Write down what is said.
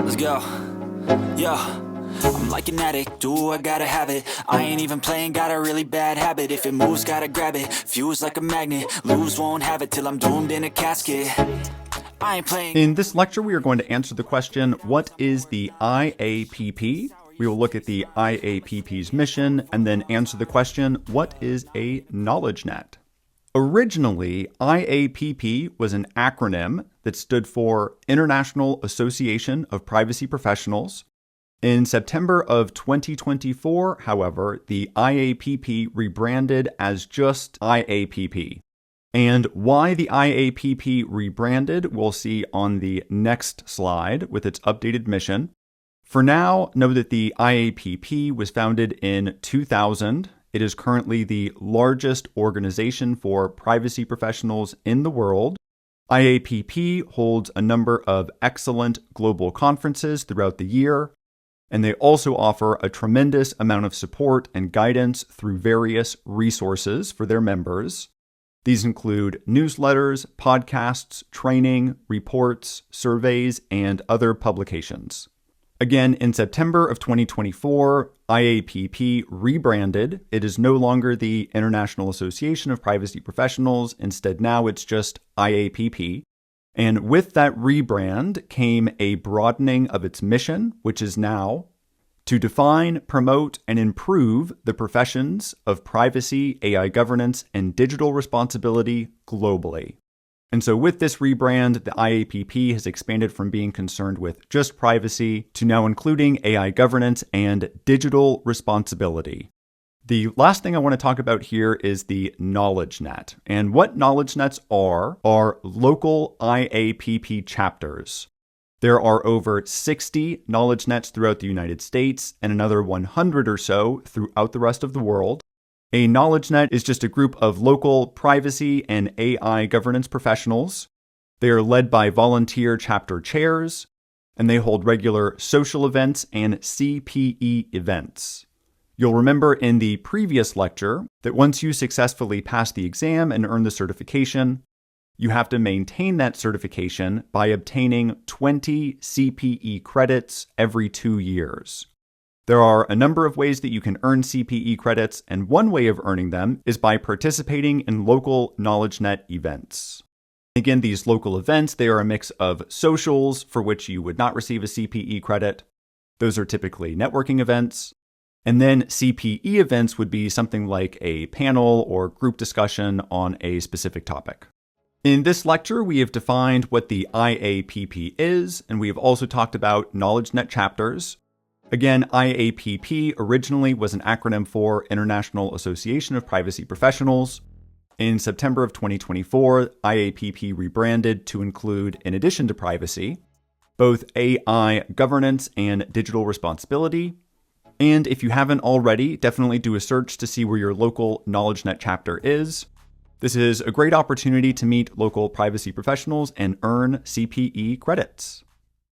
Let's go. Yo, I'm like an addict, do I gotta have it. I ain't even playing, got a really bad habit. If it moves, gotta grab it, fuse like a magnet. Lose, won't have it till I'm doomed in a casket. I ain't playing. In this lecture, we are going to answer the question, what is the IAPP? We will look at the IAPP's mission and then answer the question, what is a KnowledgeNet? Originally, IAPP was an acronym that stood for International Association of Privacy Professionals. In September of 2024, however, the IAPP rebranded as just IAPP. And why the IAPP rebranded, we'll see on the next slide with its updated mission. For now, know that the IAPP was founded in 2000. It is currently the largest organization for privacy professionals in the world. IAPP holds a number of excellent global conferences throughout the year, and they also offer a tremendous amount of support and guidance through various resources for their members. These include newsletters, podcasts, training, reports, surveys, and other publications. Again, in September of 2024, IAPP rebranded. It is no longer the International Association of Privacy Professionals. Instead, now it's just IAPP. And with that rebrand came a broadening of its mission, which is now to define, promote, and improve the professions of privacy, AI governance, and digital responsibility globally. And so with this rebrand, the IAPP has expanded from being concerned with just privacy to now including AI governance and digital responsibility. The last thing I want to talk about here is the KnowledgeNet. And what KnowledgeNets are local IAPP chapters. There are over 60 KnowledgeNets throughout the United States and another 100 or so throughout the rest of the world. A KnowledgeNet is just a group of local privacy and AI governance professionals. They are led by volunteer chapter chairs, and they hold regular social events and CPE events. You'll remember in the previous lecture that once you successfully pass the exam and earn the certification, you have to maintain that certification by obtaining 20 CPE credits every 2 years. There are a number of ways that you can earn CPE credits, and one way of earning them is by participating in local KnowledgeNet events. Again, these local events, they are a mix of socials for which you would not receive a CPE credit. Those are typically networking events. And then CPE events would be something like a panel or group discussion on a specific topic. In this lecture, we have defined what the IAPP is, and we have also talked about KnowledgeNet chapters. Again, IAPP originally was an acronym for International Association of Privacy Professionals. In September of 2024, IAPP rebranded to include, in addition to privacy, both AI governance and digital responsibility. And if you haven't already, definitely do a search to see where your local KnowledgeNet chapter is. This is a great opportunity to meet local privacy professionals and earn CPE credits.